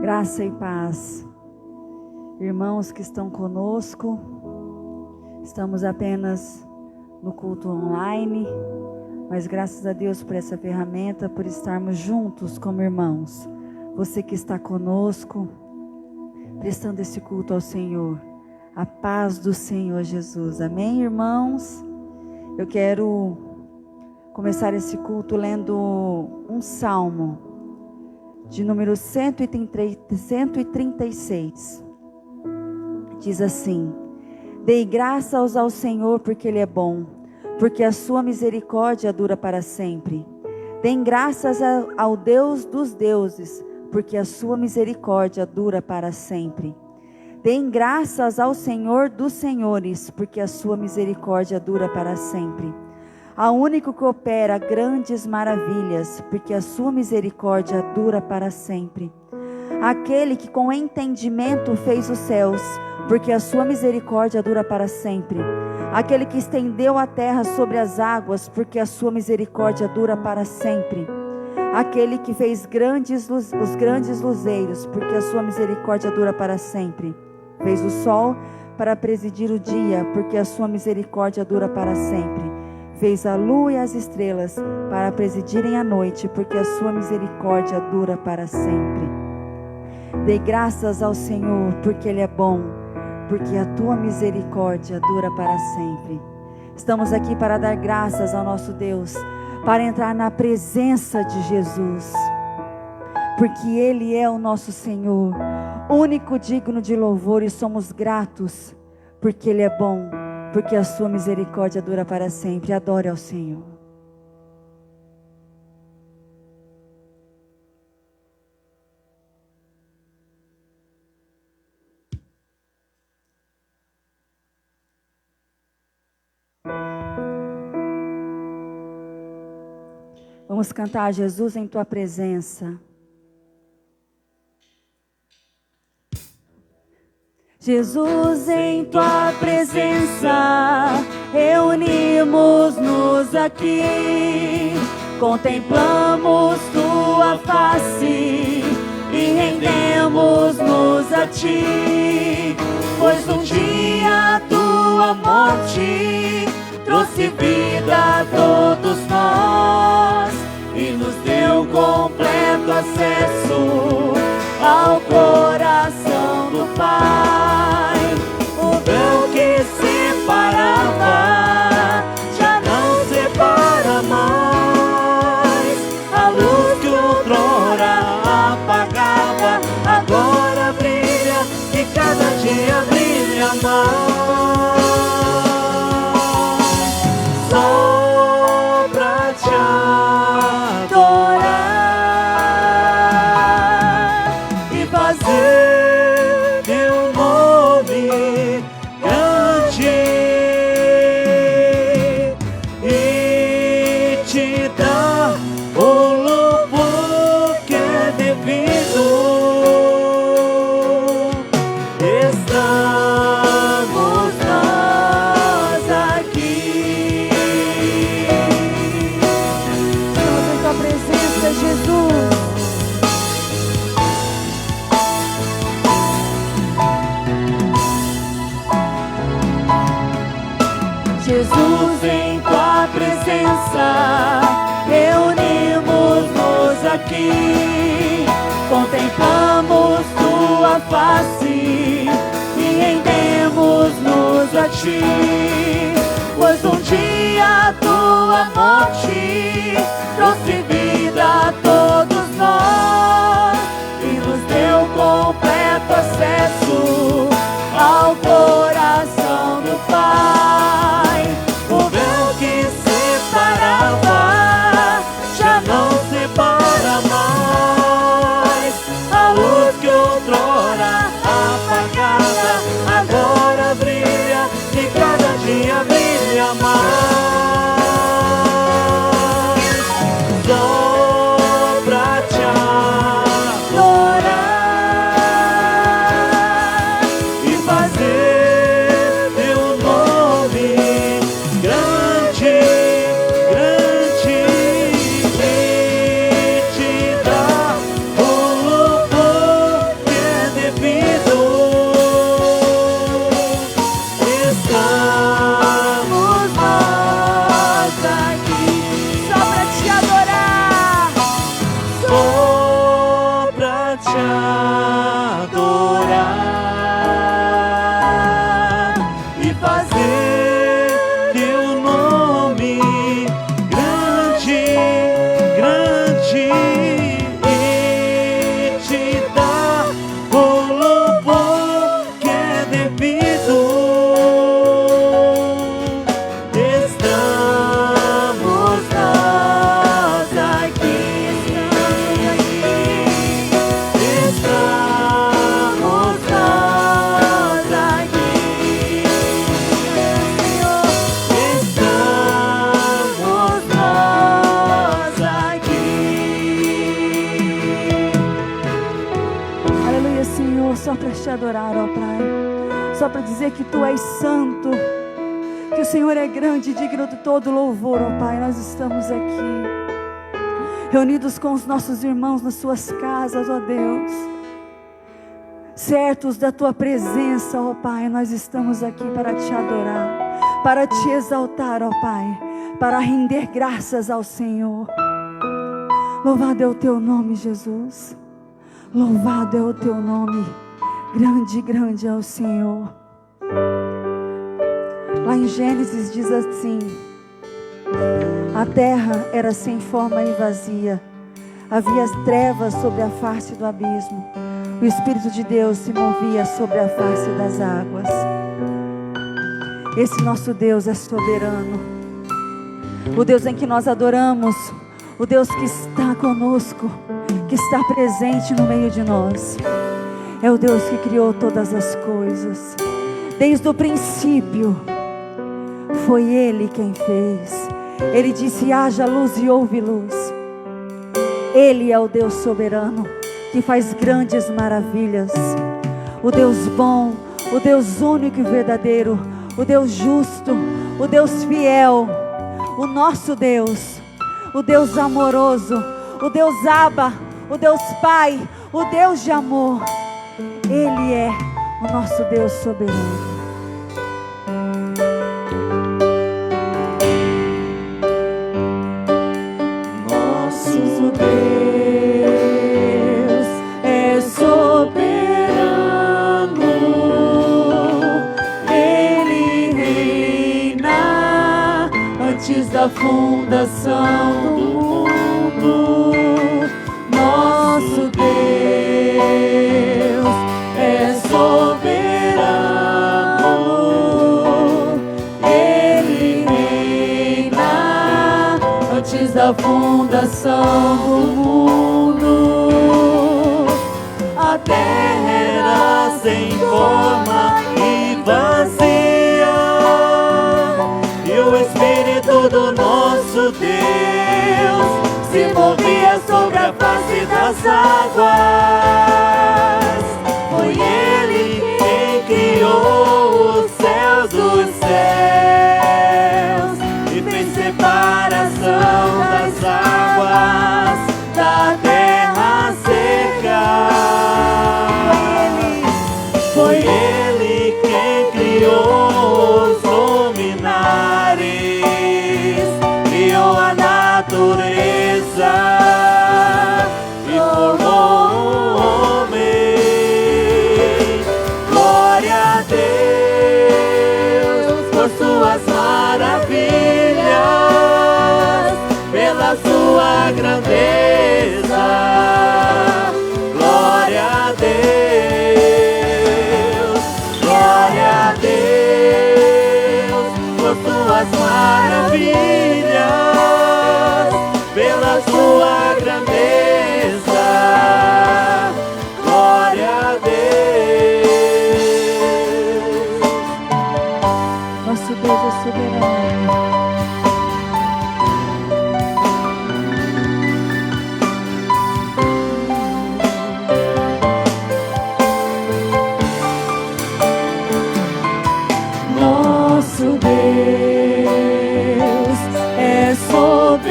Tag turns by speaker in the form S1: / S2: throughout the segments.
S1: Graça e paz. Irmãos que estão conosco, estamos apenas no culto online, mas graças a Deus por essa ferramenta, por estarmos juntos como irmãos. Você que está conosco, prestando esse culto ao Senhor, a paz do Senhor Jesus. Amém, irmãos? Eu quero começar esse culto lendo um salmo de número 136. Diz assim: Dei graças ao Senhor porque Ele é bom, porque a sua misericórdia dura para sempre. Deem graças ao Deus dos deuses, porque a sua misericórdia dura para sempre. Deem graças ao Senhor dos senhores, porque a sua misericórdia dura para sempre. Ao único que opera grandes maravilhas, porque a sua misericórdia dura para sempre. Aquele que com entendimento fez os céus, porque a sua misericórdia dura para sempre. Aquele que estendeu a terra sobre as águas, porque a sua misericórdia dura para sempre. Aquele que fez os grandes luzeiros, porque a sua misericórdia dura para sempre. Fez o sol para presidir o dia, porque a sua misericórdia dura para sempre. Fez a lua e as estrelas para presidirem a noite, porque a sua misericórdia dura para sempre. Dê graças ao Senhor, porque Ele é bom, porque a tua misericórdia dura para sempre. Estamos aqui para dar graças ao nosso Deus, para entrar na presença de Jesus, porque Ele é o nosso Senhor, único digno de louvor, e somos gratos, porque Ele é bom, porque a sua misericórdia dura para sempre. Adore ao Senhor. Vamos cantar Jesus em tua presença. Jesus, em tua presença, reunimos-nos aqui, contemplamos tua face e rendemos-nos a ti, pois um dia a tua morte trouxe vida a todos nós e nos deu completo acesso ao coração do Pai. O véu que separava já não separa mais. A luz que outrora apagava agora brilha e cada dia brilha mais. Só pra te adorar e fazer teu nome grande e te dar o louvor que é devido. Estamos nós aqui. Estamos em tua presença, Jesus. Jesus, em tua presença, reunimos-nos aqui, contemplamos tua face e rendemos-nos a ti, pois um dia a tua morte trouxe vida a todos nós e nos deu completo acesso ao coração do Pai. O véu que separava já não separa mais. A luz que outrora apagada agora brilha e cada dia brilha mais. Só pra te para te adorar, ó Pai. Só para dizer que Tu és santo, que o Senhor é grande e digno de todo louvor, ó Pai. Nós estamos aqui, reunidos com os nossos irmãos nas Suas casas, ó Deus, certos da Tua presença, ó Pai. Nós estamos aqui para Te adorar, para Te exaltar, ó Pai, para render graças ao Senhor. Louvado é o Teu nome, Jesus. Louvado é o Teu nome. Grande, grande é o Senhor. Lá em Gênesis diz assim: a terra era sem forma e vazia, havia trevas sobre a face do abismo, o Espírito de Deus se movia sobre a face das águas. Esse nosso Deus é soberano, o Deus em que nós adoramos, o Deus que está conosco, que está presente no meio de nós. É o Deus que criou todas as coisas. Desde o princípio, foi Ele quem fez. Ele disse: haja luz e houve luz. Ele é o Deus soberano, que faz grandes maravilhas. O Deus bom, o Deus único e verdadeiro, o Deus justo, o Deus fiel, o nosso Deus, o Deus amoroso, o Deus Abba, o Deus Pai, o Deus de amor. Ele é o nosso Deus soberano. Nosso Deus é soberano, Ele reina antes da fundação do mundo. Nosso Deus é soberano, Ele reina antes da fundação do mundo. A terra era sem forma e vazia, e o Espírito do nosso Deus se movia sobre a face das águas. Foi Ele quem criou os céus dos céus e fez separação das águas da terra seca. Foi Ele quem criou os luminares, criou a natureza e formou o homem. Glória a Deus por suas maravilhas, pela sua grandeza. Glória a Deus, glória a Deus por suas maravilhas, pela sua grandeza. Glória a Deus. Nosso Deus é soberano. Nosso Deus é soberano,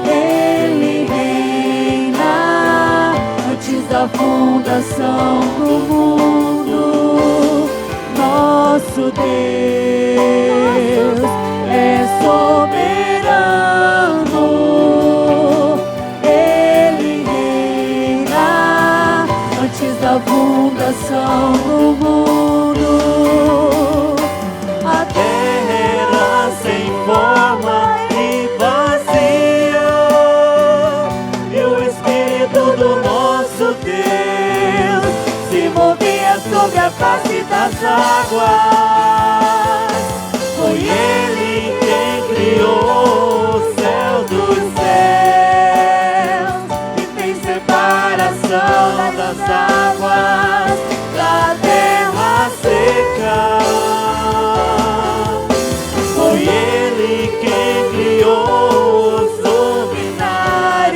S1: Ele reina antes da fundação do mundo. Nosso Deus é soberano, Ele reina antes da fundação do mundo. A terra era sem forma e vazia, e o Espírito do nosso Deus se movia sobre a face das águas. Foi Ele quem criou o céu dos céus e fez separação das águas da terra seca. Foi Ele quem criou os luminares,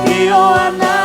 S1: criou a natureza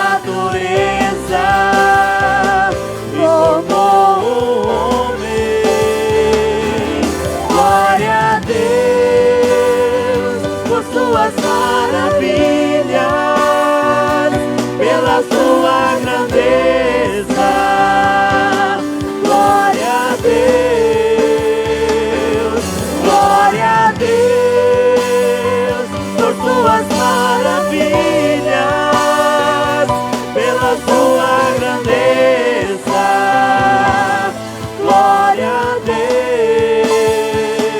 S2: pela sua grandeza. Glória a Deus.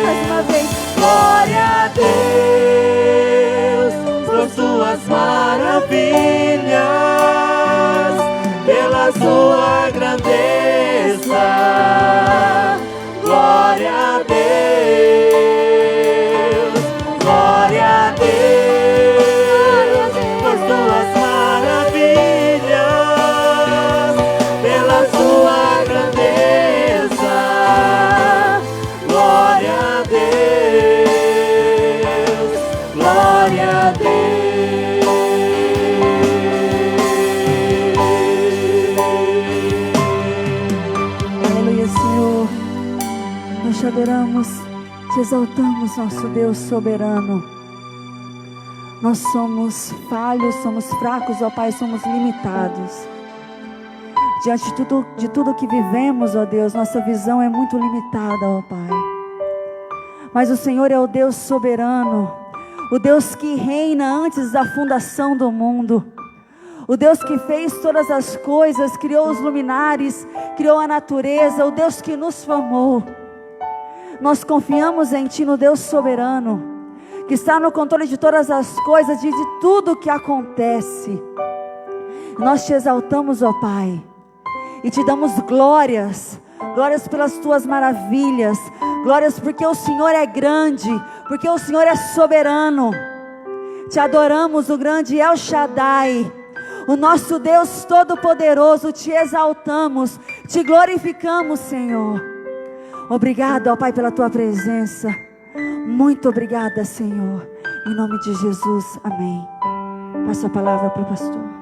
S1: Mais uma vez.
S2: Glória a Deus por suas maravilhas, pela sua grandeza. Glória a Deus. Glória a Deus por suas maravilhas, pela sua grandeza. Glória a Deus. Glória a Deus.
S1: Aleluia, Senhor. Nós te adoramos, te exaltamos, nosso Deus soberano. Nós somos falhos, somos fracos, ó Pai, somos limitados. Diante de tudo que vivemos, ó Deus, nossa visão é muito limitada, ó Pai. Mas o Senhor é o Deus soberano, o Deus que reina antes da fundação do mundo, o Deus que fez todas as coisas, criou os luminares, criou a natureza, o Deus que nos formou. Nós confiamos em Ti, no Deus soberano, que está no controle de todas as coisas, de tudo que acontece. Nós te exaltamos, ó Pai, e te damos glórias, glórias pelas Tuas maravilhas, glórias porque o Senhor é grande, porque o Senhor é soberano. Te adoramos, o grande El Shaddai, o nosso Deus todo-poderoso, te exaltamos, te glorificamos, Senhor. Obrigado, ó Pai, pela Tua presença. Muito obrigada, Senhor. Em nome de Jesus, amém. Passo a palavra para o pastor.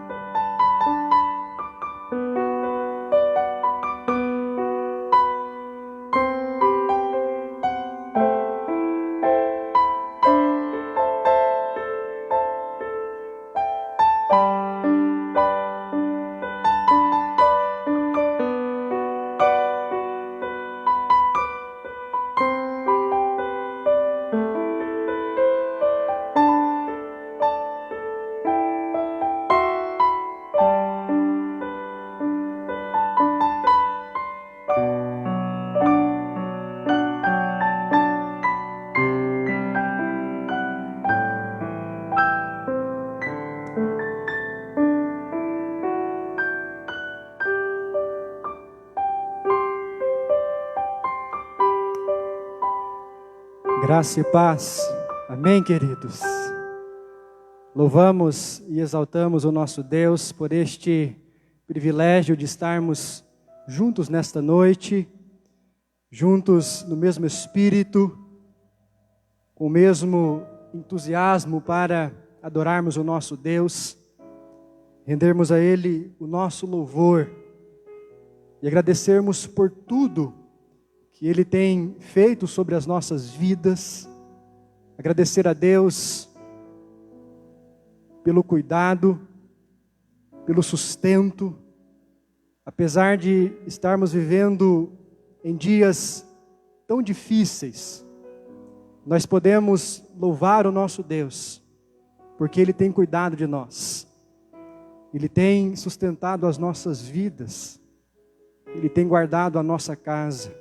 S3: Graça e paz, amém, queridos? Louvamos e exaltamos o nosso Deus por este privilégio de estarmos juntos nesta noite, juntos no mesmo espírito, com o mesmo entusiasmo para adorarmos o nosso Deus, rendermos a Ele o nosso louvor e agradecermos por tudo que Ele tem feito sobre as nossas vidas, agradecer a Deus pelo cuidado, pelo sustento, apesar de estarmos vivendo em dias tão difíceis, nós podemos louvar o nosso Deus, porque Ele tem cuidado de nós, Ele tem sustentado as nossas vidas, Ele tem guardado a nossa casa.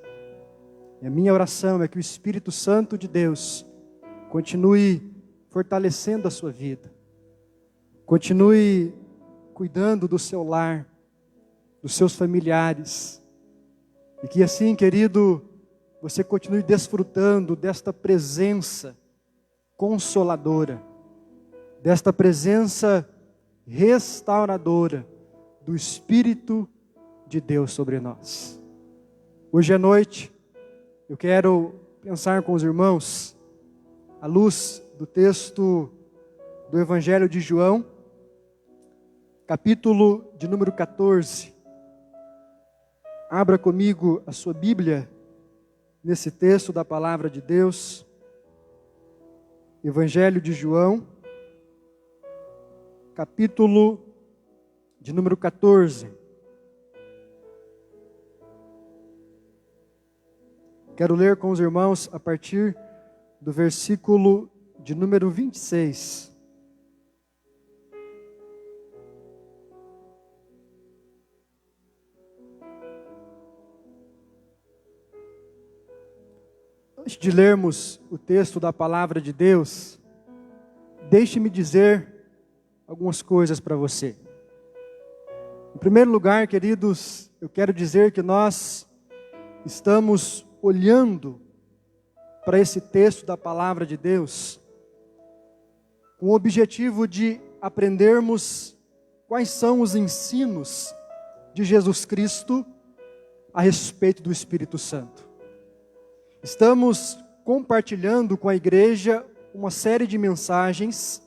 S3: E a minha oração é que o Espírito Santo de Deus continue fortalecendo a sua vida, continue cuidando do seu lar, dos seus familiares, e que assim, querido, você continue desfrutando desta presença consoladora, desta presença restauradora do Espírito de Deus sobre nós. Hoje à noite, eu quero pensar com os irmãos, à luz do texto do Evangelho de João, capítulo de número 14. Abra comigo a sua Bíblia, nesse texto da Palavra de Deus. Evangelho de João, capítulo de número 14. Quero ler com os irmãos a partir do versículo de número 26. Antes de lermos o texto da palavra de Deus, deixe-me dizer algumas coisas para você. Em primeiro lugar, queridos, eu quero dizer que nós estamos olhando para esse texto da palavra de Deus com o objetivo de aprendermos quais são os ensinos de Jesus Cristo a respeito do Espírito Santo. Estamos compartilhando com a igreja uma série de mensagens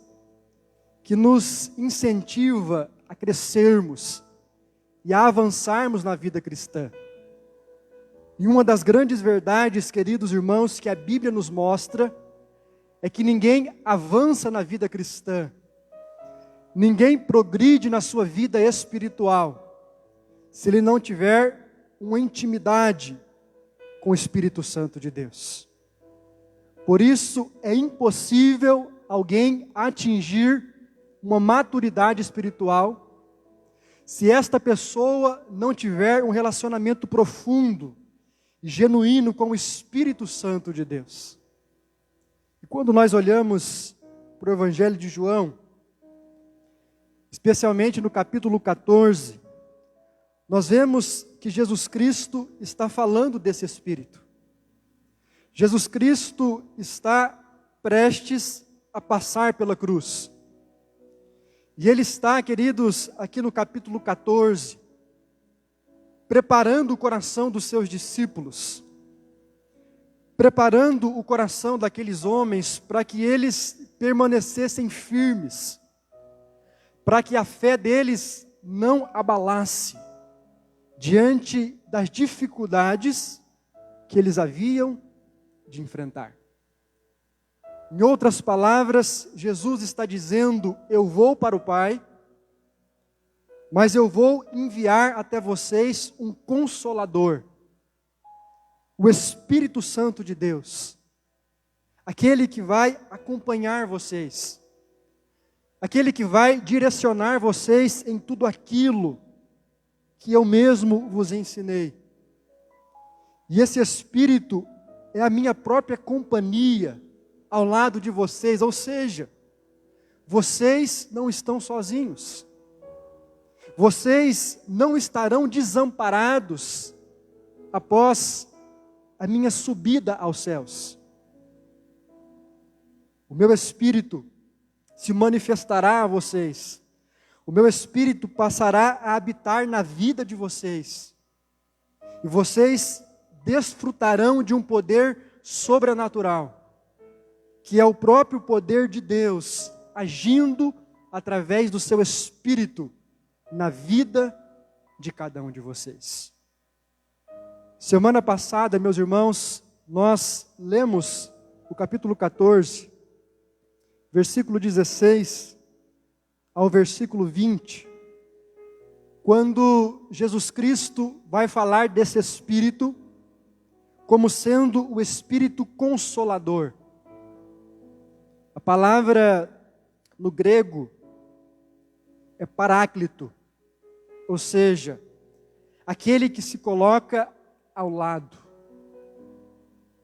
S3: que nos incentiva a crescermos e a avançarmos na vida cristã. E uma das grandes verdades, queridos irmãos, que a Bíblia nos mostra é que ninguém avança na vida cristã, ninguém progride na sua vida espiritual, se ele não tiver uma intimidade com o Espírito Santo de Deus. Por isso é impossível alguém atingir uma maturidade espiritual se esta pessoa não tiver um relacionamento profundo e genuíno com o Espírito Santo de Deus. E quando nós olhamos para o Evangelho de João, especialmente no capítulo 14, nós vemos que Jesus Cristo está falando desse Espírito. Jesus Cristo está prestes a passar pela cruz. E Ele está, queridos, aqui no capítulo 14, preparando o coração dos seus discípulos, preparando o coração daqueles homens para que eles permanecessem firmes, para que a fé deles não abalasse diante das dificuldades que eles haviam de enfrentar. Em outras palavras, Jesus está dizendo: eu vou para o Pai, mas eu vou enviar até vocês um Consolador, o Espírito Santo de Deus, aquele que vai acompanhar vocês, aquele que vai direcionar vocês em tudo aquilo que eu mesmo vos ensinei. E esse Espírito é a minha própria companhia ao lado de vocês, ou seja, vocês não estão sozinhos. Vocês não estarão desamparados após a minha subida aos céus. O meu Espírito se manifestará a vocês. O meu Espírito passará a habitar na vida de vocês. E vocês desfrutarão de um poder sobrenatural, que é o próprio poder de Deus, agindo através do seu Espírito na vida de cada um de vocês. Semana passada, meus irmãos, nós lemos o capítulo 14, versículo 16 ao versículo 20, quando Jesus Cristo vai falar desse Espírito como sendo o Espírito Consolador. A palavra no grego é paráclito, ou seja, aquele que se coloca ao lado.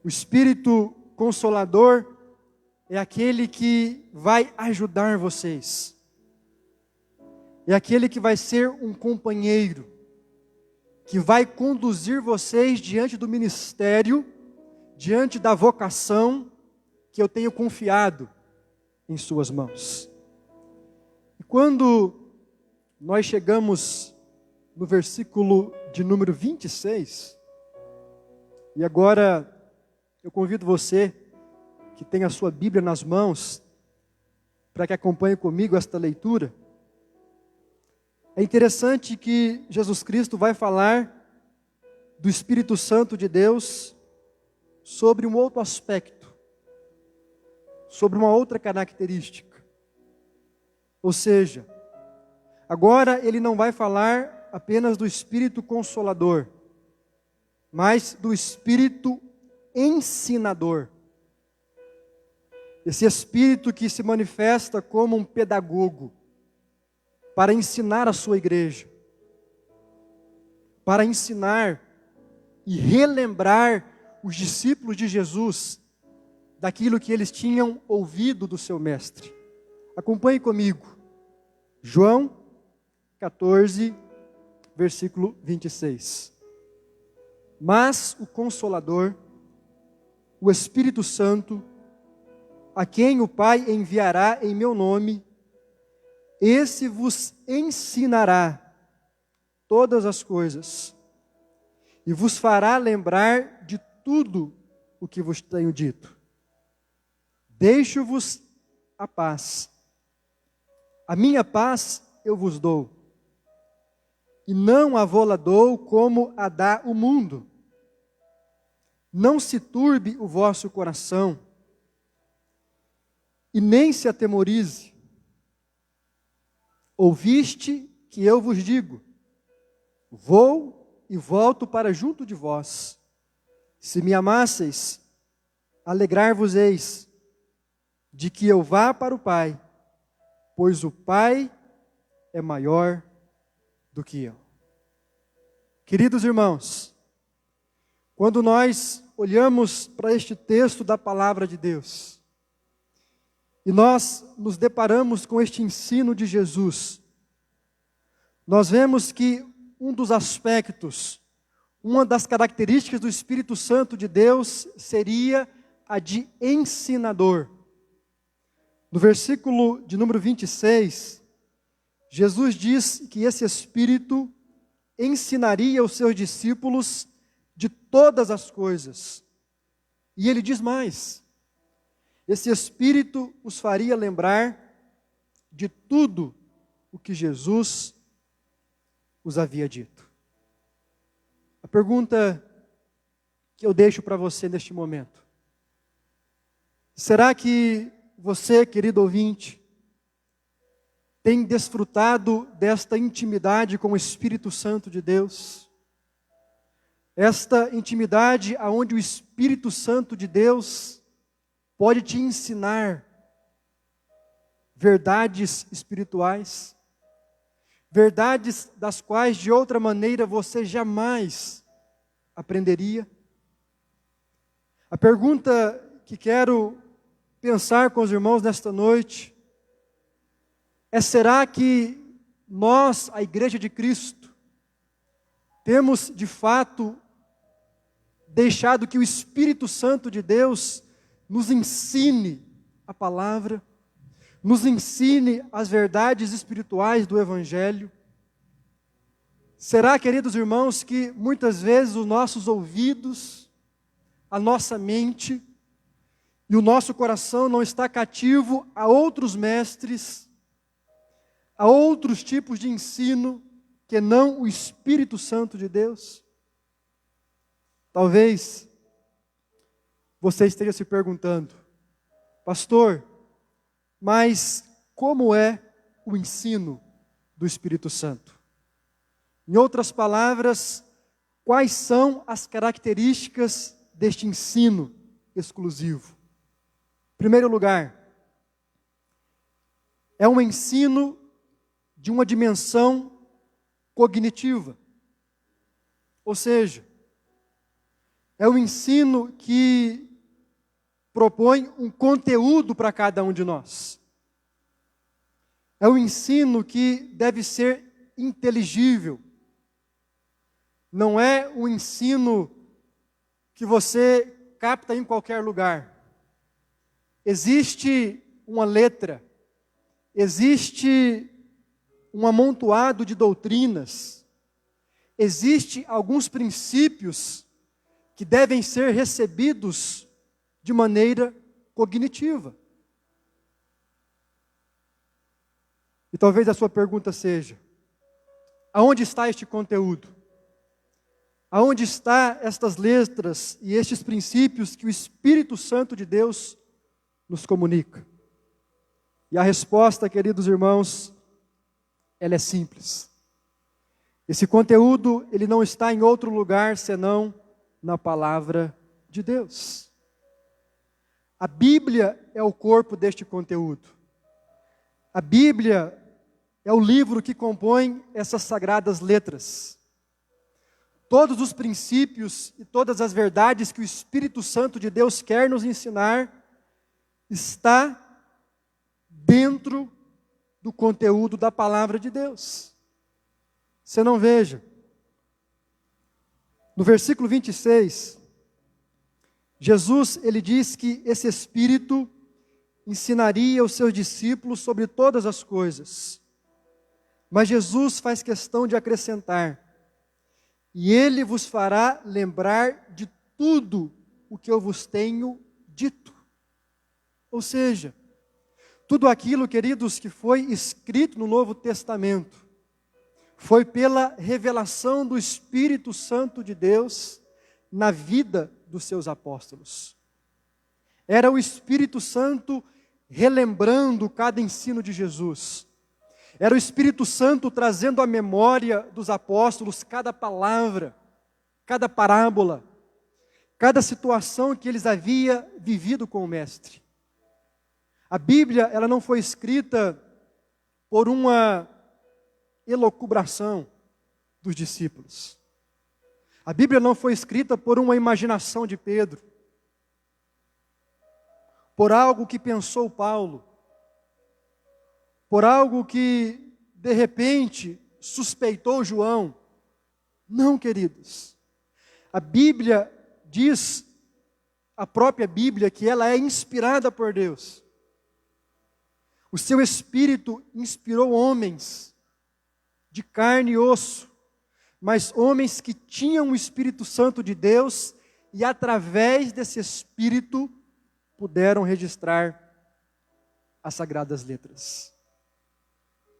S3: O Espírito Consolador é aquele que vai ajudar vocês. É aquele que vai ser um companheiro, que vai conduzir vocês diante do ministério, diante da vocação que eu tenho confiado em suas mãos. E quando nós chegamos no versículo de número 26, e agora eu convido você que tem a sua Bíblia nas mãos, para que acompanhe comigo esta leitura. É interessante que Jesus Cristo vai falar do Espírito Santo de Deus sobre um outro aspecto, sobre uma outra característica. Ou seja, agora ele não vai falar apenas do Espírito Consolador, mas do Espírito Ensinador. Esse Espírito que se manifesta como um pedagogo, para ensinar a sua igreja, para ensinar e relembrar os discípulos de Jesus daquilo que eles tinham ouvido do seu mestre. Acompanhe comigo. João 14, versículo 26. Mas o Consolador, o Espírito Santo, a quem o Pai enviará em meu nome, esse vos ensinará todas as coisas e vos fará lembrar de tudo o que vos tenho dito. Deixo-vos a paz. A minha paz eu vos dou. E não a vô-la dou como a dá o mundo. Não se turbe o vosso coração, e nem se atemorize. Ouviste que eu vos digo: vou e volto para junto de vós. Se me amasseis, alegrar-vos-eis de que eu vá para o Pai, pois o Pai é maior do que eu. Queridos irmãos, quando nós olhamos para este texto da palavra de Deus, e nós nos deparamos com este ensino de Jesus, nós vemos que um dos aspectos, uma das características do Espírito Santo de Deus seria a de ensinador. No versículo de número 26, Jesus diz que esse Espírito ensinaria os seus discípulos de todas as coisas. E ele diz mais: esse Espírito os faria lembrar de tudo o que Jesus os havia dito. A pergunta que eu deixo para você neste momento: será que você, querido ouvinte, tem desfrutado desta intimidade com o Espírito Santo de Deus? Esta intimidade aonde o Espírito Santo de Deus pode te ensinar verdades espirituais, verdades das quais de outra maneira você jamais aprenderia? A pergunta que quero pensar com os irmãos nesta noite é: será que nós, a Igreja de Cristo, temos de fato deixado que o Espírito Santo de Deus nos ensine a palavra, nos ensine as verdades espirituais do Evangelho? Será, queridos irmãos, que muitas vezes os nossos ouvidos, a nossa mente e o nosso coração não está cativo a outros mestres, a outros tipos de ensino, que não o Espírito Santo de Deus? Talvez você esteja se perguntando: pastor, mas como é o ensino do Espírito Santo? Em outras palavras, quais são as características deste ensino exclusivo? Em primeiro lugar, é um ensino de uma dimensão cognitiva. Ou seja, é um ensino que propõe um conteúdo para cada um de nós. É um ensino que deve ser inteligível. Não é um ensino que você capta em qualquer lugar. Existe uma letra, existe um amontoado de doutrinas, existe alguns princípios que devem ser recebidos de maneira cognitiva. E talvez a sua pergunta seja: aonde está este conteúdo? Aonde estão estas letras e estes princípios que o Espírito Santo de Deus nos comunica? E a resposta, queridos irmãos, ela é simples. Esse conteúdo, ele não está em outro lugar senão na palavra de Deus. A Bíblia é o corpo deste conteúdo. A Bíblia é o livro que compõe essas sagradas letras. todos os princípios e todas as verdades que o Espírito Santo de Deus quer nos ensinar, está dentro do conteúdo da palavra de Deus. Você não veja. No versículo 26, Jesus, ele diz que esse Espírito ensinaria os seus discípulos sobre todas as coisas. Mas Jesus faz questão de acrescentar: e Ele vos fará lembrar de tudo o que eu vos tenho dito. Ou seja, tudo aquilo, queridos, que foi escrito no Novo Testamento, foi pela revelação do Espírito Santo de Deus na vida dos seus apóstolos. Era o Espírito Santo relembrando cada ensino de Jesus. Era o Espírito Santo trazendo à memória dos apóstolos cada palavra, cada parábola, cada situação que eles haviam vivido com o Mestre. A Bíblia, ela não foi escrita por uma elucubração dos discípulos. A Bíblia não foi escrita por uma imaginação de Pedro, por algo que pensou Paulo, por algo que, de repente, suspeitou João. Não, queridos. A Bíblia diz, a própria Bíblia, que ela é inspirada por Deus. O seu Espírito inspirou homens de carne e osso, mas homens que tinham o Espírito Santo de Deus e, através desse Espírito, puderam registrar as Sagradas Letras.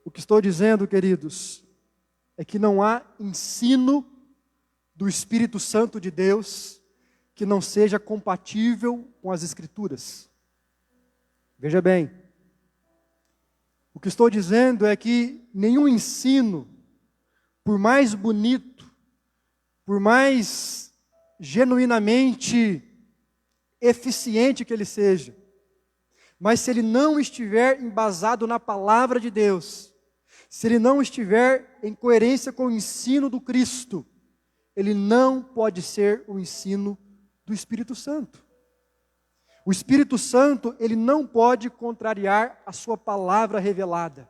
S3: O que estou dizendo, queridos, é que não há ensino do Espírito Santo de Deus que não seja compatível com as Escrituras. Veja bem, o que estou dizendo é que nenhum ensino, por mais bonito, por mais genuinamente eficiente que ele seja, mas se ele não estiver embasado na palavra de Deus, se ele não estiver em coerência com o ensino do Cristo, ele não pode ser o ensino do Espírito Santo. O Espírito Santo, ele não pode contrariar a sua palavra revelada.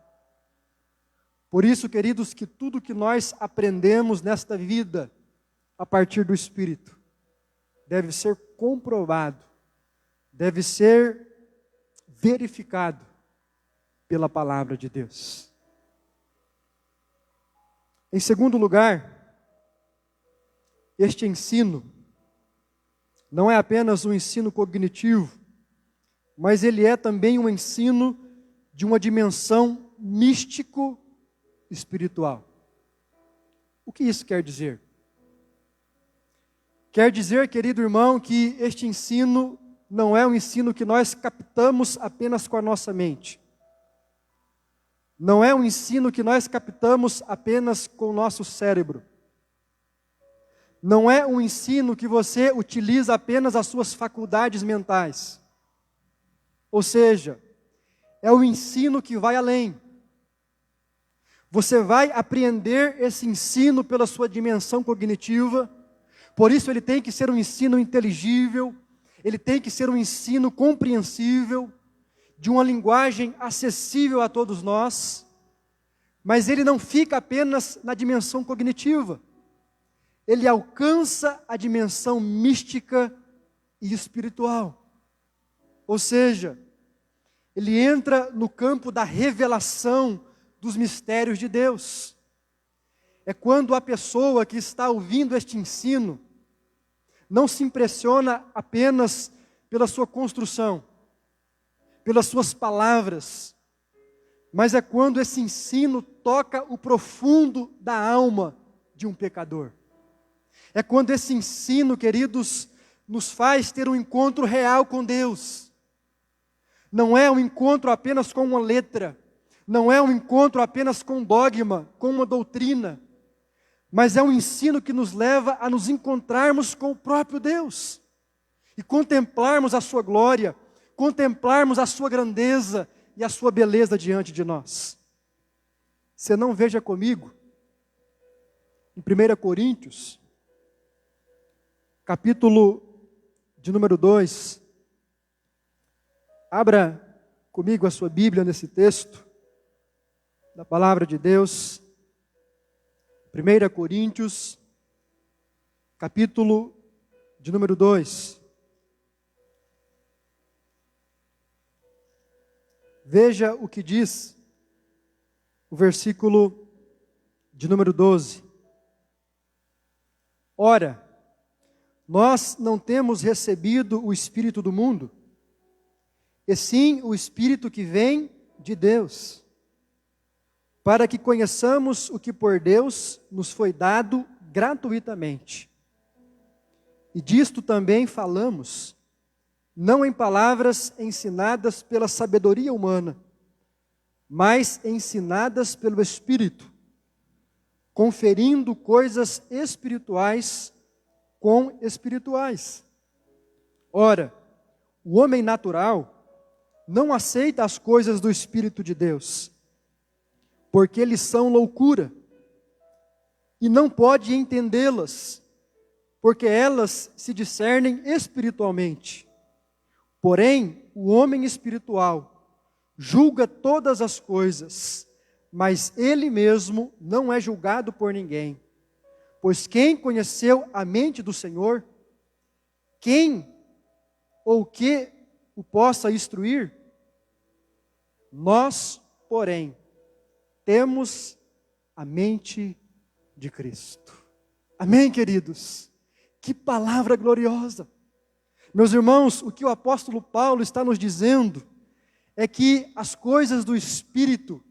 S3: Por isso, queridos, que tudo que nós aprendemos nesta vida, a partir do Espírito, deve ser comprovado, deve ser verificado pela palavra de Deus. Em segundo lugar, este ensino não é apenas um ensino cognitivo, mas ele é também um ensino de uma dimensão místico-espiritual. O que isso quer dizer? Quer dizer, querido irmão, que este ensino não é um ensino que nós captamos apenas com a nossa mente. Não é um ensino que nós captamos apenas com o nosso cérebro. Não é um ensino que você utiliza apenas as suas faculdades mentais. Ou seja, é um ensino que vai além. Você vai apreender esse ensino pela sua dimensão cognitiva, por isso ele tem que ser um ensino inteligível, ele tem que ser um ensino compreensível, de uma linguagem acessível a todos nós, mas ele não fica apenas na dimensão cognitiva. Ele alcança a dimensão mística e espiritual. Ou seja, ele entra no campo da revelação dos mistérios de Deus. É quando a pessoa que está ouvindo este ensino não se impressiona apenas pela sua construção, pelas suas palavras, mas é quando esse ensino toca o profundo da alma de um pecador. É quando esse ensino, queridos, nos faz ter um encontro real com Deus. Não é um encontro apenas com uma letra, não é um encontro apenas com um dogma, com uma doutrina, mas é um ensino que nos leva a nos encontrarmos com o próprio Deus e contemplarmos a sua glória, contemplarmos a sua grandeza e a sua beleza diante de nós. Você não veja comigo, em 1 Coríntios, capítulo de número 2. Abra comigo a sua Bíblia nesse texto da palavra de Deus. 1 Coríntios, capítulo de número 2. Veja o que diz o versículo de número 12. Ora, nós não temos recebido o Espírito do mundo, e sim o Espírito que vem de Deus, para que conheçamos o que por Deus nos foi dado gratuitamente. E disto também falamos, não em palavras ensinadas pela sabedoria humana, mas ensinadas pelo Espírito, conferindo coisas espirituais com espirituais. Ora, o homem natural não aceita as coisas do Espírito de Deus, porque eles são loucura, e não pode entendê-las, porque elas se discernem espiritualmente. Porém, o homem espiritual julga todas as coisas, mas ele mesmo não é julgado por ninguém. Pois quem conheceu a mente do Senhor? Quem ou que o possa instruir? Nós, porém, temos a mente de Cristo. Amém, queridos? Que palavra gloriosa! Meus irmãos, o que o apóstolo Paulo está nos dizendo é que as coisas do Espírito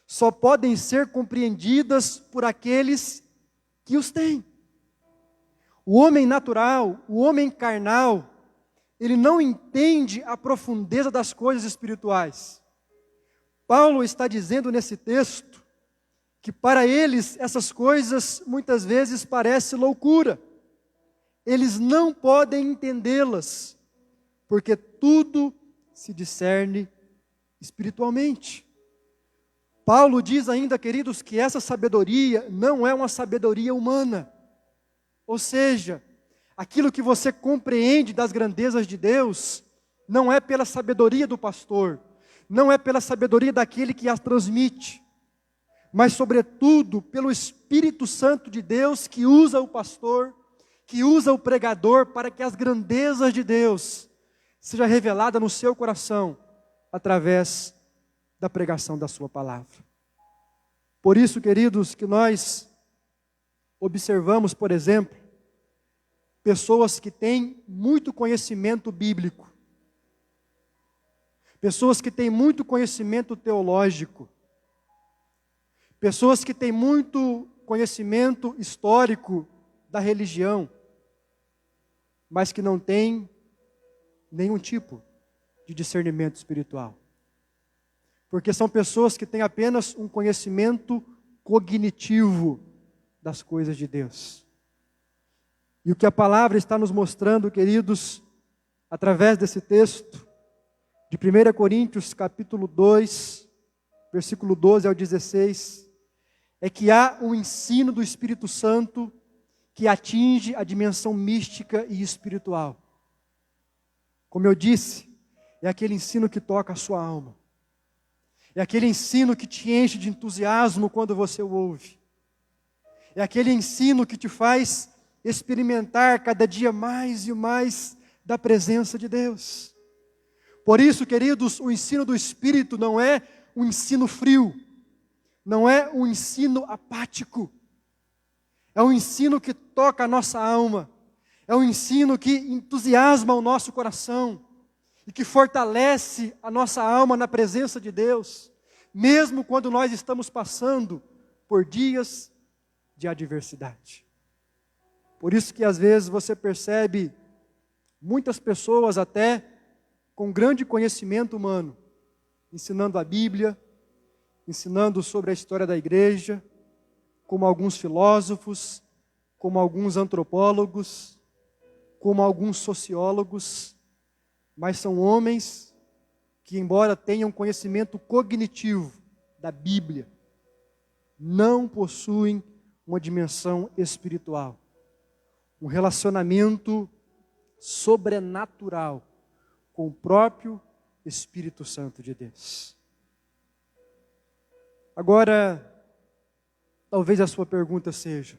S3: só podem ser compreendidas por aqueles que os têm. O homem natural, o homem carnal, ele não entende a profundeza das coisas espirituais. Paulo está dizendo nesse texto que para eles essas coisas muitas vezes parecem loucura. Eles não podem entendê-las, porque tudo se discerne espiritualmente. Paulo diz ainda, queridos, que essa sabedoria não é uma sabedoria humana. Ou seja, aquilo que você compreende das grandezas de Deus, não é pela sabedoria do pastor, não é pela sabedoria daquele que as transmite, mas sobretudo pelo Espírito Santo de Deus que usa o pastor, que usa o pregador para que as grandezas de Deus seja revelada no seu coração através da pregação da sua palavra. Por isso, queridos, que nós observamos, por exemplo, pessoas que têm muito conhecimento bíblico, pessoas que têm muito conhecimento teológico, pessoas que têm muito conhecimento histórico da religião, mas que não têm nenhum tipo de discernimento espiritual. Porque são pessoas que têm apenas um conhecimento cognitivo das coisas de Deus. E o que a palavra está nos mostrando, queridos, através desse texto, de 1 Coríntios capítulo 2, versículo 12 ao 16, é que há um ensino do Espírito Santo que atinge a dimensão mística e espiritual. Como eu disse, é aquele ensino que toca a sua alma. É aquele ensino que te enche de entusiasmo quando você o ouve. É aquele ensino que te faz experimentar cada dia mais e mais da presença de Deus. Por isso, queridos, o ensino do Espírito não é um ensino frio, não é um ensino apático. É um ensino que toca a nossa alma, é um ensino que entusiasma o nosso coração e que fortalece a nossa alma na presença de Deus, mesmo quando nós estamos passando por dias de adversidade. Por isso que às vezes você percebe muitas pessoas até com grande conhecimento humano, ensinando a Bíblia, ensinando sobre a história da igreja, como alguns filósofos, como alguns antropólogos, como alguns sociólogos, mas são homens que, embora tenham conhecimento cognitivo da Bíblia, não possuem uma dimensão espiritual. um relacionamento sobrenatural com o próprio Espírito Santo de Deus. Agora, talvez a sua pergunta seja: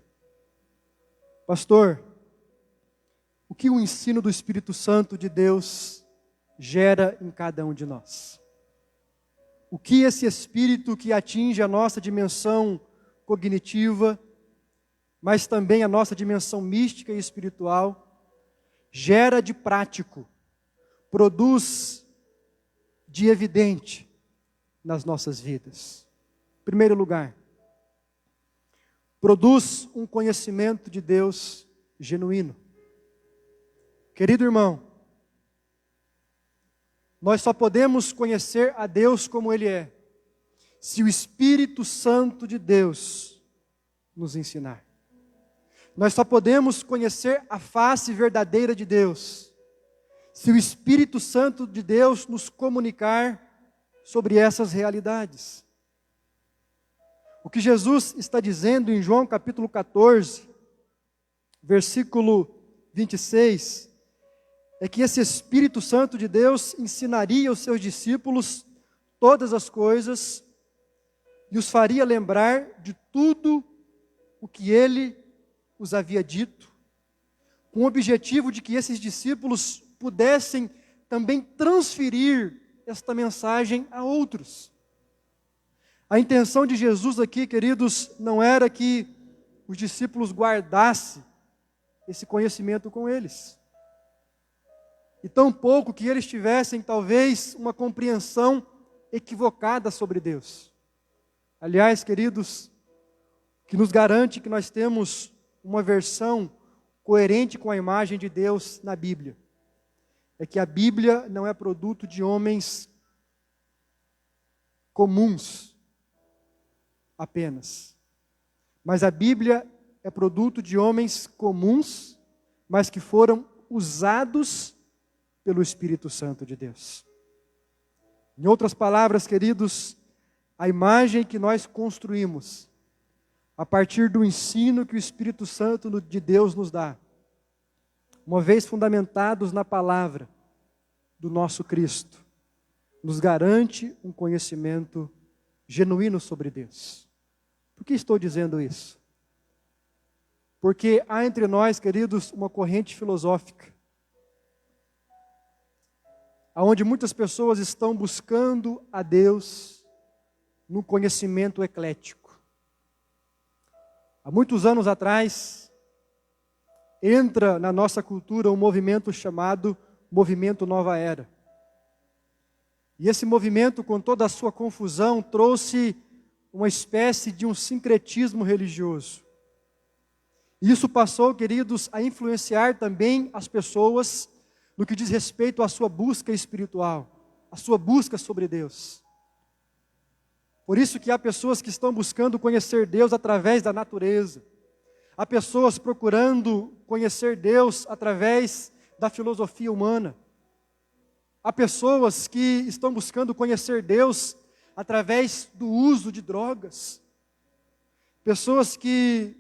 S3: pastor, o que o ensino do Espírito Santo de Deus gera em cada um de nós? O que esse Espírito que atinge a nossa dimensão cognitiva, mas também a nossa dimensão mística e espiritual, gera de prático, produz de evidente nas nossas vidas? Em primeiro lugar, produz um conhecimento de Deus genuíno. Querido irmão, nós só podemos conhecer a Deus como Ele é, se o Espírito Santo de Deus nos ensinar. Nós só podemos conhecer a face verdadeira de Deus, se o Espírito Santo de Deus nos comunicar sobre essas realidades. O que Jesus está dizendo em João capítulo 14, versículo 26, é que esse Espírito Santo de Deus ensinaria aos seus discípulos todas as coisas e os faria lembrar de tudo o que Ele os havia dito, com o objetivo de que esses discípulos pudessem também transferir esta mensagem a outros. A intenção de Jesus aqui, queridos, não era que os discípulos guardassem esse conhecimento com eles, e tampouco que eles tivessem talvez uma compreensão equivocada sobre Deus. Aliás, queridos, que nos garante que nós temos uma versão coerente com a imagem de Deus na Bíblia, é que a Bíblia não é produto de homens comuns apenas, mas a Bíblia é produto de homens comuns, mas que foram usados pelo Espírito Santo de Deus. Em outras palavras, queridos, a imagem que nós construímos a partir do ensino que o Espírito Santo de Deus nos dá, uma vez fundamentados na palavra do nosso Cristo, nos garante um conhecimento genuíno sobre Deus. Por que estou dizendo isso? Porque há entre nós, queridos, uma corrente filosófica, onde muitas pessoas estão buscando a Deus no conhecimento eclético. Há muitos anos atrás, entra na nossa cultura um movimento chamado Movimento Nova Era. E esse movimento, com toda a sua confusão, trouxe uma espécie de um sincretismo religioso. E isso passou, queridos, a influenciar também as pessoas no que diz respeito à sua busca espiritual, à sua busca sobre Deus. Por isso que há pessoas que estão buscando conhecer Deus através da natureza. Há pessoas procurando conhecer Deus através da filosofia humana. Há pessoas que estão buscando conhecer Deus através do uso de drogas. Pessoas que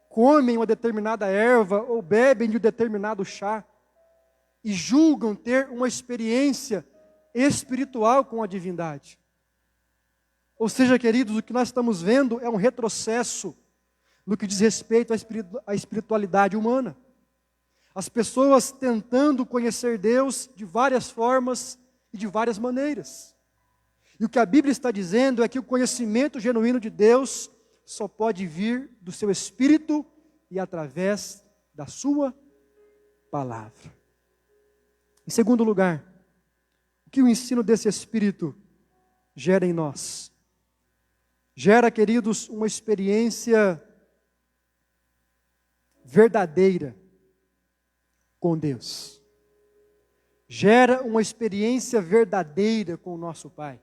S3: comem uma determinada erva ou bebem de um determinado chá e julgam ter uma experiência espiritual com a divindade. Ou seja, queridos, o que nós estamos vendo é um retrocesso no que diz respeito à espiritualidade humana. As pessoas tentando conhecer Deus de várias formas e de várias maneiras. E o que a Bíblia está dizendo é que o conhecimento genuíno de Deus só pode vir do seu Espírito e através da sua palavra. Em segundo lugar, o que o ensino desse Espírito gera em nós? Gera, queridos, uma experiência verdadeira com Deus. Gera uma experiência verdadeira com o nosso Pai.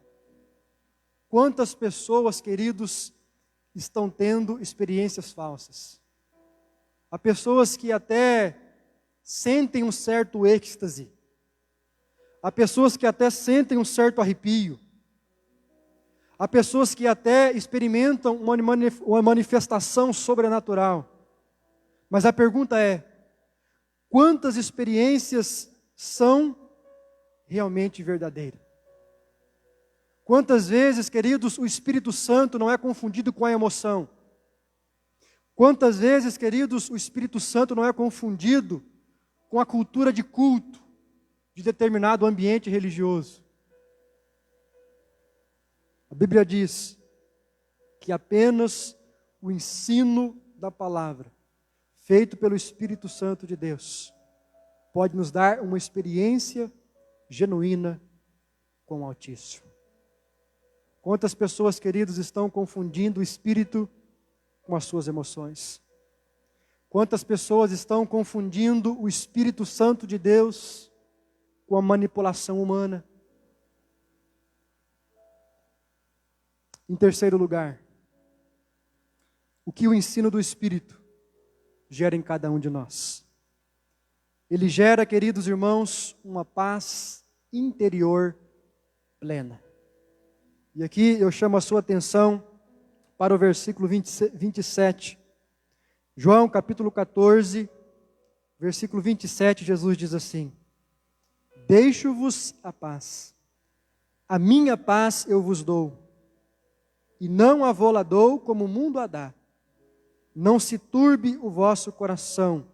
S3: Quantas pessoas, queridos, estão tendo experiências falsas? Há pessoas que até sentem um certo êxtase. Há pessoas que até sentem um certo arrepio. Há pessoas que até experimentam uma manifestação sobrenatural. Mas a pergunta é: quantas experiências são realmente verdadeiras? Quantas vezes, queridos, o Espírito Santo não é confundido com a emoção? Quantas vezes, queridos, o Espírito Santo não é confundido com a cultura de culto de determinado ambiente religioso? A Bíblia diz que apenas o ensino da palavra, feito pelo Espírito Santo de Deus, pode nos dar uma experiência genuína com o Altíssimo. Quantas pessoas, queridos, estão confundindo o Espírito com as suas emoções? Quantas pessoas estão confundindo o Espírito Santo de Deus com a manipulação humana? Em terceiro lugar, o que o ensino do Espírito gera em cada um de nós? Ele gera, queridos irmãos, uma paz interior plena. E aqui eu chamo a sua atenção para o versículo 27. João capítulo 14, versículo 27, Jesus diz assim: deixo-vos a paz, a minha paz eu vos dou, e não a vou-la dou como o mundo a dá. Não se turbe o vosso coração,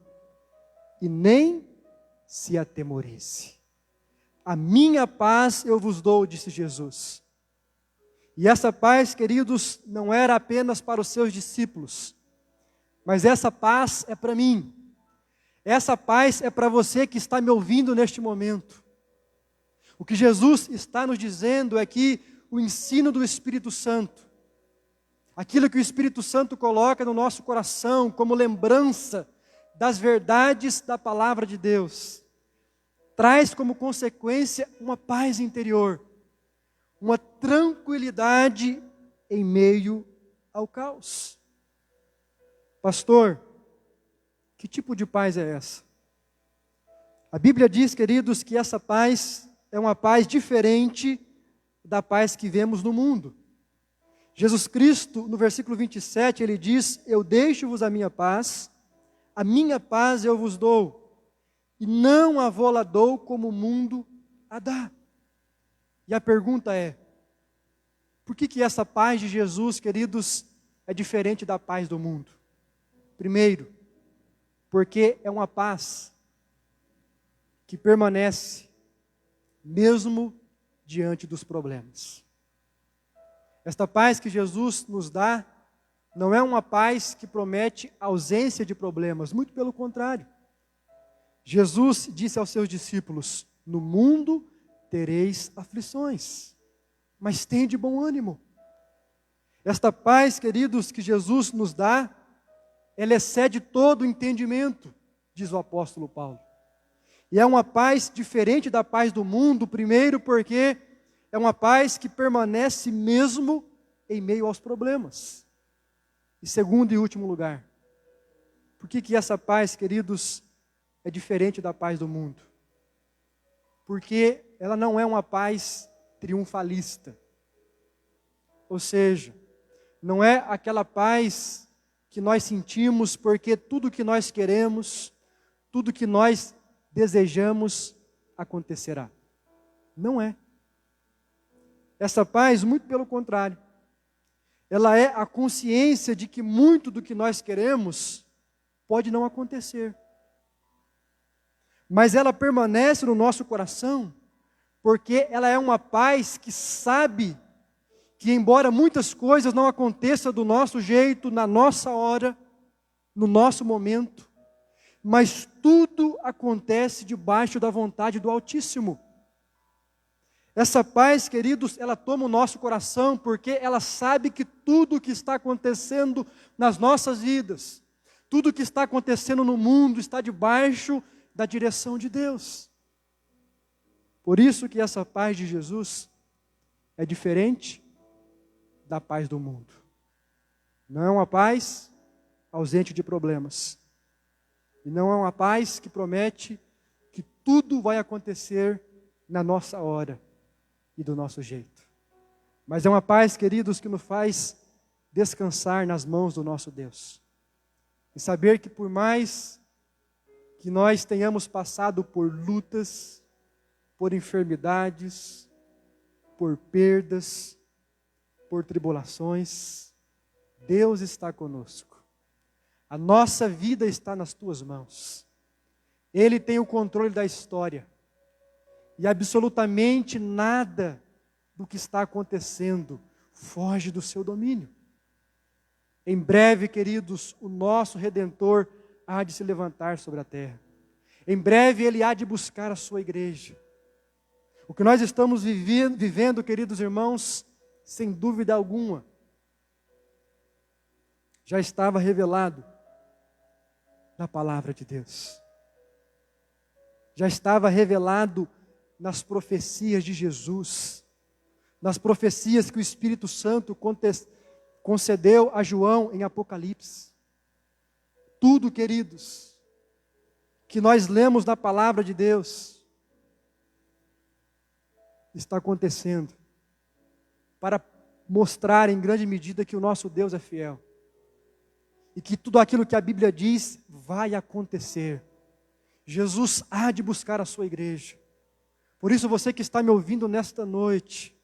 S3: e nem se atemorize. A minha paz eu vos dou, disse Jesus. E essa paz, queridos, não era apenas para os seus discípulos, mas essa paz é para mim. Essa paz é para você que está me ouvindo neste momento. O que Jesus está nos dizendo é que o ensino do Espírito Santo, aquilo que o Espírito Santo coloca no nosso coração como lembrança das verdades da palavra de Deus, traz como consequência uma paz interior, uma tranquilidade em meio ao caos. Pastor, que tipo de paz é essa? A Bíblia diz, queridos, que essa paz é uma paz diferente da paz que vemos no mundo. Jesus Cristo, no versículo 27, ele diz: eu deixo-vos a minha paz eu vos dou, e não a vou-la dou como o mundo a dá. E a pergunta é: por que essa paz de Jesus, queridos, é diferente da paz do mundo? Primeiro, porque é uma paz que permanece mesmo diante dos problemas. Esta paz que Jesus nos dá não é uma paz que promete ausência de problemas, muito pelo contrário. Jesus disse aos seus discípulos: no mundo tereis aflições, mas tende bom ânimo. Esta paz, queridos, que Jesus nos dá, ela excede todo o entendimento, diz o apóstolo Paulo. E é uma paz diferente da paz do mundo, primeiro porque é uma paz que permanece mesmo em meio aos problemas. E segundo e último lugar, por que essa paz, queridos, é diferente da paz do mundo? Porque ela não é uma paz triunfalista. Ou seja, não é aquela paz que nós sentimos porque tudo que nós queremos, tudo que nós desejamos acontecerá. Não é. Essa paz, muito pelo contrário, ela é a consciência de que muito do que nós queremos pode não acontecer. Mas ela permanece no nosso coração, porque ela é uma paz que sabe que, embora muitas coisas não aconteçam do nosso jeito, na nossa hora, no nosso momento, mas tudo acontece debaixo da vontade do Altíssimo. Essa paz, queridos, ela toma o nosso coração, porque ela sabe que tudo o que está acontecendo nas nossas vidas, tudo o que está acontecendo no mundo, está debaixo da direção de Deus. Por isso que essa paz de Jesus é diferente da paz do mundo. Não é uma paz ausente de problemas. E não é uma paz que promete que tudo vai acontecer na nossa hora e do nosso jeito. Mas é uma paz, queridos, que nos faz descansar nas mãos do nosso Deus. E saber que por mais que nós tenhamos passado por lutas, por enfermidades, por perdas, por tribulações, Deus está conosco. A nossa vida está nas tuas mãos. Ele tem o controle da história. E absolutamente nada do que está acontecendo foge do seu domínio. Em breve, queridos, o nosso Redentor há de se levantar sobre a terra. Em breve Ele há de buscar a sua igreja. O que nós estamos vivendo, queridos irmãos, sem dúvida alguma, já estava revelado na palavra de Deus. Já estava revelado nas profecias de Jesus, nas profecias que o Espírito Santo concedeu a João em Apocalipse. Tudo, queridos, que nós lemos na palavra de Deus, está acontecendo para mostrar em grande medida que o nosso Deus é fiel. E que tudo aquilo que a Bíblia diz vai acontecer. Jesus há de buscar a sua igreja. Por isso, você que está me ouvindo nesta noite,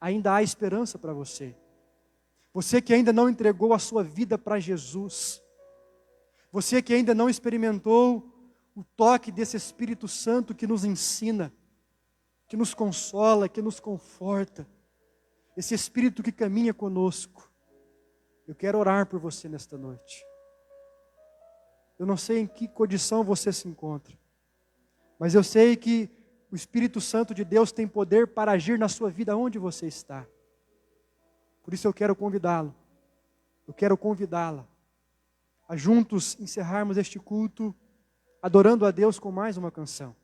S3: ainda há esperança para você. Você que ainda não entregou a sua vida para Jesus. Você que ainda não experimentou o toque desse Espírito Santo que nos ensina, que nos consola, que nos conforta. Esse Espírito que caminha conosco. Eu quero orar por você nesta noite. Eu não sei em que condição você se encontra, mas eu sei que o Espírito Santo de Deus tem poder para agir na sua vida onde você está. Por isso eu quero convidá-lo, eu quero convidá-la a juntos encerrarmos este culto adorando a Deus com mais uma canção.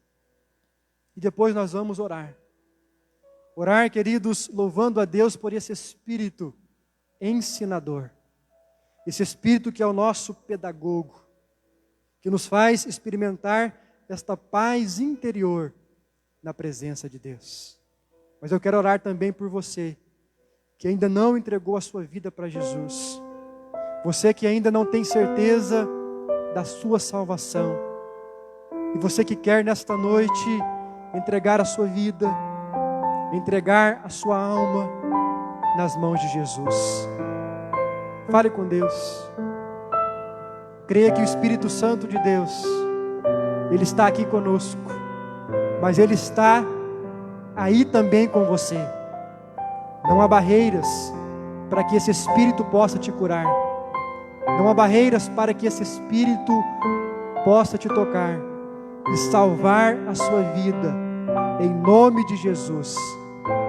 S3: E depois nós vamos orar. Orar, queridos, louvando a Deus por esse Espírito ensinador. Esse Espírito que é o nosso pedagogo, que nos faz experimentar esta paz interior na presença de Deus. Mas eu quero orar também por você, que ainda não entregou a sua vida para Jesus. Você que ainda não tem certeza da sua salvação. E você que quer nesta noite entregar a sua vida, entregar a sua alma nas mãos de Jesus. Fale com Deus. Creia que o Espírito Santo de Deus, Ele está aqui conosco, mas Ele está aí também com você. Não há barreiras para que esse Espírito possa te curar. Não há barreiras para que esse Espírito possa te tocar e salvar a sua vida, em nome de Jesus,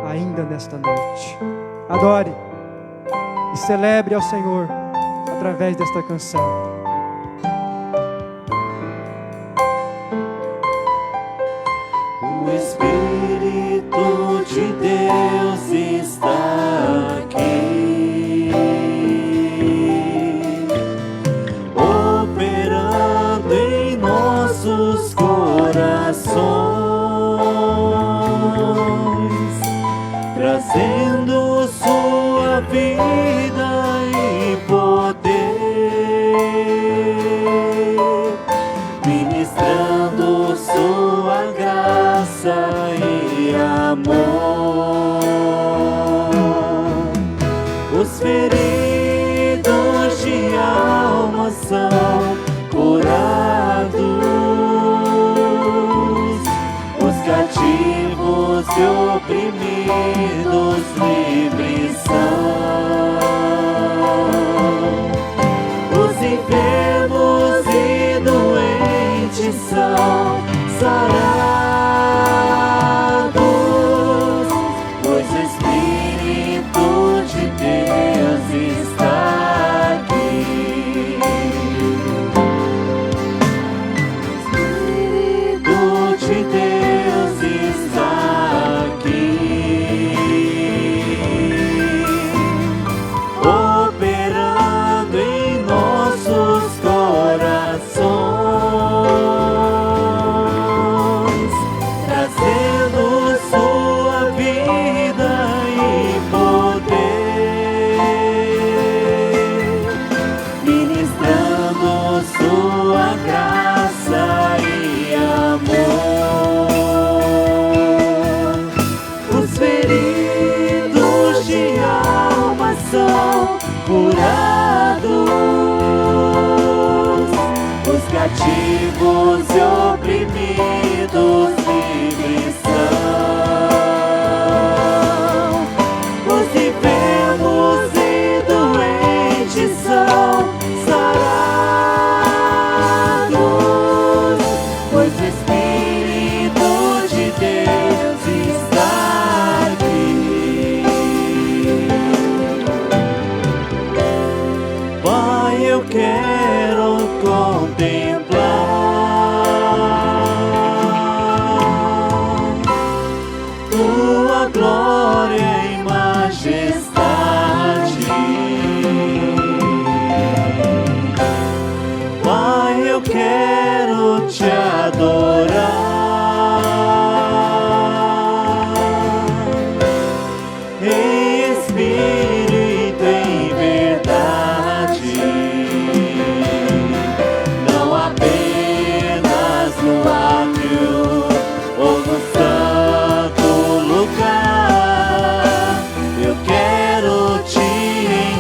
S3: ainda nesta noite. Adore e celebre ao Senhor através desta canção.
S2: O Espírito de Deus está aqui, operando em nossos corações, trazendo sua vida e poder, ministrando sua graça e amor. Os feridos de alma são curados, os cativos e oprimidos livres são. cativos e oprimidos livres são, os enfermos e doentes são sarados, pois o Espírito de Deus está aqui. Pai, eu quero contemplar tua glória e majestade. Pai, eu quero te adorar em espírito e em verdade, não apenas no átrio ou no santo lugar. Eu quero te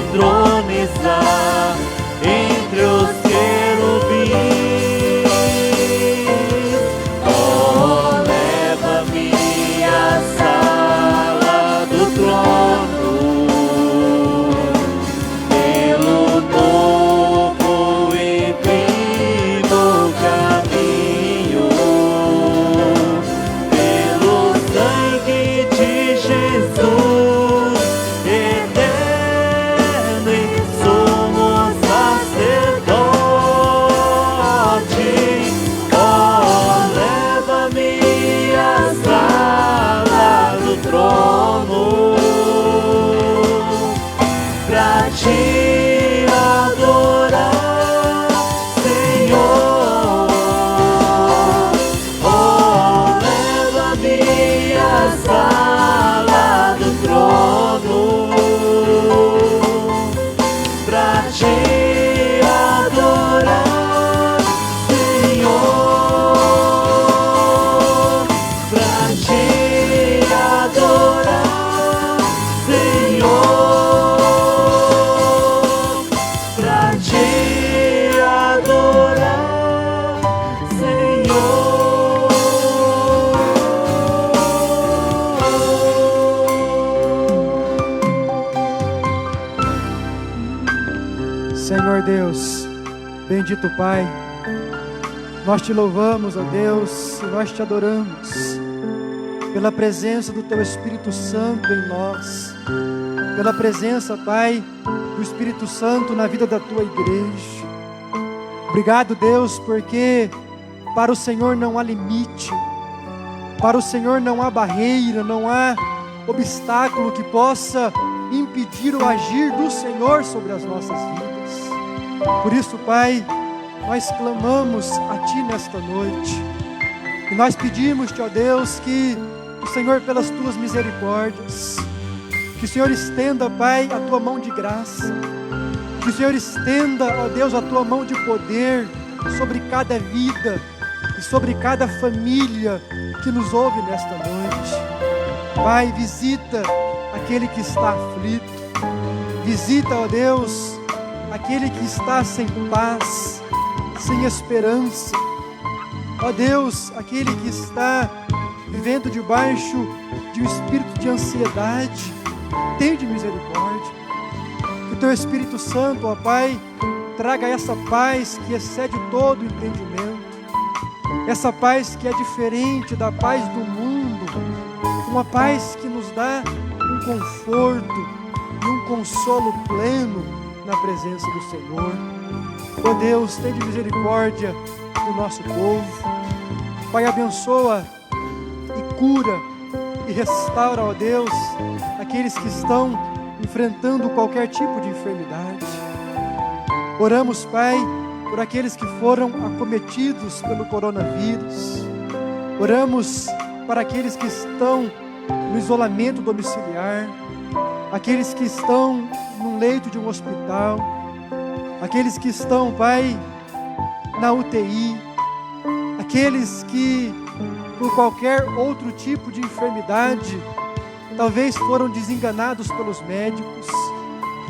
S2: entronizar entre os querubins. Oh, leva-me à sala do trono, pelo novo e vivo caminho, pelo sangue de Jesus, eterno e sumo sacerdote. Oh, leva-me à sala do trono pra te adorar, Senhor. Oh, leva-me à sala do trono pra te adorar, Senhor. Pra te adorar, Senhor. Pra te adorar, Senhor.
S3: Senhor Deus, bendito Pai, nós te louvamos, ó Deus, e nós te adoramos pela presença do Teu Espírito Santo em nós, pela presença, Pai, do Espírito Santo na vida da Tua igreja. Obrigado, Deus, porque para o Senhor não há limite, para o Senhor não há barreira, não há obstáculo que possa impedir o agir do Senhor sobre as nossas vidas. Por isso, Pai, nós clamamos a Ti nesta noite, e nós pedimos-te, ó Deus, que o Senhor, pelas Tuas misericórdias, que o Senhor estenda, Pai, a Tua mão de graça, que o Senhor estenda, ó Deus, a Tua mão de poder sobre cada vida e sobre cada família que nos ouve nesta noite. Pai, visita aquele que está aflito, visita, ó Deus, aquele que está sem paz, sem esperança. Ó Deus, aquele que está vivendo debaixo de um espírito de ansiedade, tende misericórdia. Que o Teu Espírito Santo, ó Pai, traga essa paz que excede todo entendimento, essa paz que é diferente da paz do mundo, uma paz que nos dá um conforto e um consolo pleno na presença do Senhor. Ó Deus, tende misericórdia do nosso povo. Pai, abençoa e cura e restaura, ó Deus, aqueles que estão enfrentando qualquer tipo de enfermidade. Oramos, Pai, por aqueles que foram acometidos pelo coronavírus. Oramos para aqueles que estão no isolamento domiciliar, aqueles que estão num leito de um hospital, aqueles que estão, Pai, na UTI, aqueles que, por qualquer outro tipo de enfermidade, talvez foram desenganados pelos médicos.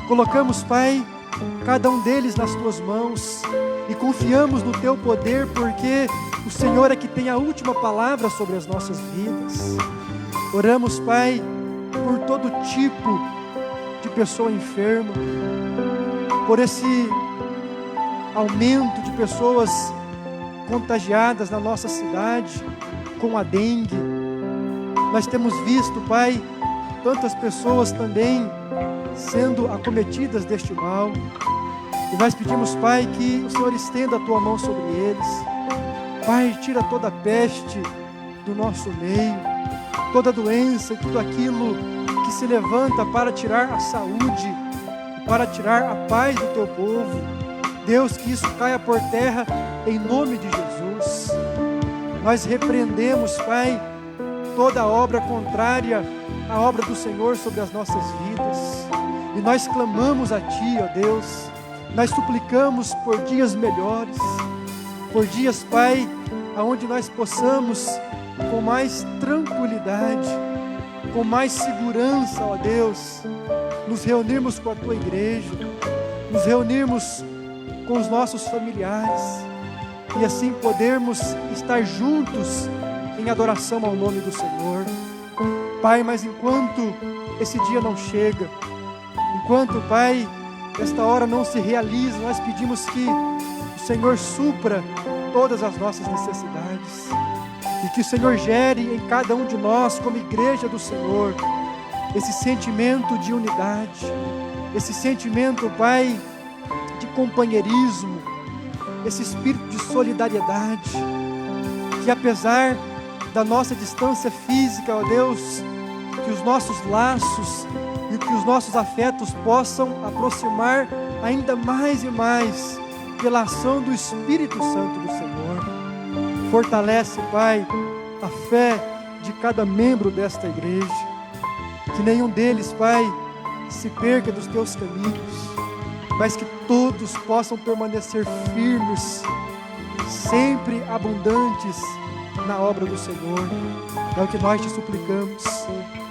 S3: Colocamos, Pai, cada um deles nas Tuas mãos e confiamos no Teu poder, porque o Senhor é que tem a última palavra sobre as nossas vidas. Oramos, Pai, por todo tipo de pessoa enferma, por esse aumento de pessoas contagiadas na nossa cidade com a dengue. Nós temos visto, Pai, tantas pessoas também sendo acometidas deste mal. E nós pedimos, Pai, que o Senhor estenda a Tua mão sobre eles. Pai, tira toda a peste do nosso meio, toda doença, tudo aquilo que se levanta para tirar a saúde, para tirar a paz do Teu povo. Deus, que isso caia por terra em nome de Jesus. Nós repreendemos, Pai, toda obra contrária à obra do Senhor sobre as nossas vidas. E nós clamamos a Ti, ó Deus. Nós suplicamos por dias melhores, por dias, Pai, aonde nós possamos, com mais tranquilidade, com mais segurança, ó Deus, nos reunirmos com a Tua igreja, nos reunirmos com os nossos familiares, e assim podermos estar juntos em adoração ao nome do Senhor. Pai, mas enquanto esse dia não chega, enquanto, Pai, esta hora não se realiza, nós pedimos que o Senhor supra todas as nossas necessidades, e que o Senhor gere em cada um de nós, como igreja do Senhor, esse sentimento de unidade, esse sentimento, Pai, de companheirismo, esse espírito de solidariedade, que apesar da nossa distância física, ó Deus, que os nossos laços e que os nossos afetos possam aproximar ainda mais e mais pela ação do Espírito Santo do Senhor. Fortalece, Pai, a fé de cada membro desta igreja, que nenhum deles, Pai, se perca dos Teus caminhos, mas que todos possam permanecer firmes, sempre abundantes na obra do Senhor. É o que nós Te suplicamos,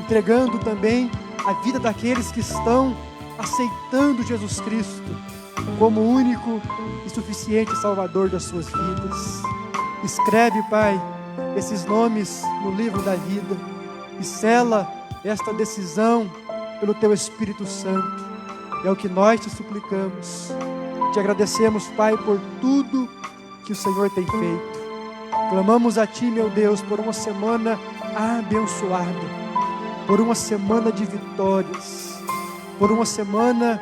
S3: entregando também a vida daqueles que estão aceitando Jesus Cristo como o único e suficiente Salvador das suas vidas. Escreve, Pai, esses nomes no livro da vida e sela esta decisão pelo Teu Espírito Santo. É o que nós Te suplicamos. Te agradecemos, Pai, por tudo que o Senhor tem feito. Clamamos a Ti, meu Deus, por uma semana abençoada, por uma semana de vitórias, por uma semana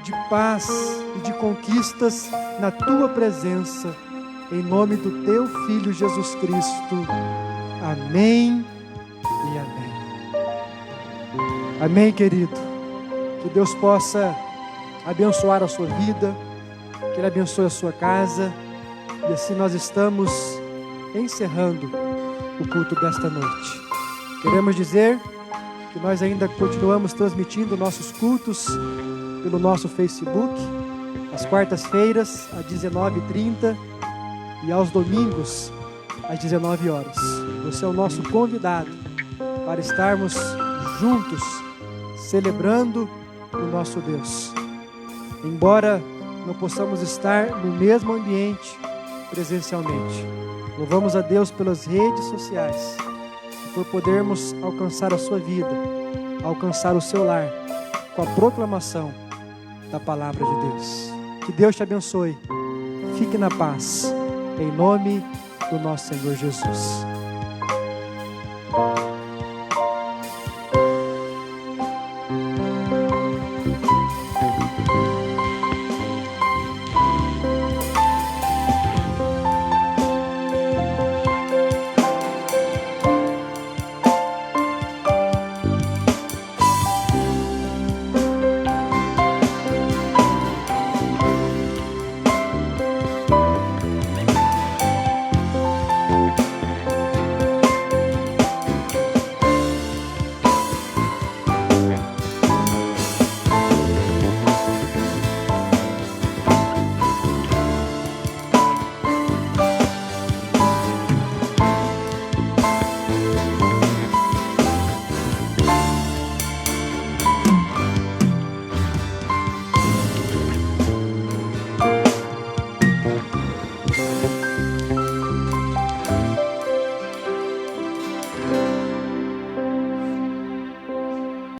S3: de paz e de conquistas na Tua presença, em nome do Teu Filho Jesus Cristo. Amém e amém. Amém, querido. Que Deus possa abençoar a sua vida, que Ele abençoe a sua casa, e assim nós estamos encerrando o culto desta noite. Queremos dizer que nós ainda continuamos transmitindo nossos cultos pelo nosso Facebook, às quartas-feiras, às 19h30 e aos domingos, às 19 horas. Você é o nosso convidado para estarmos juntos, celebrando o nosso Deus. Embora não possamos estar no mesmo ambiente presencialmente, louvamos a Deus pelas redes sociais, por podermos alcançar a sua vida, alcançar o seu lar, com a proclamação da palavra de Deus. Que Deus te abençoe. Fique na paz, em nome do nosso Senhor Jesus.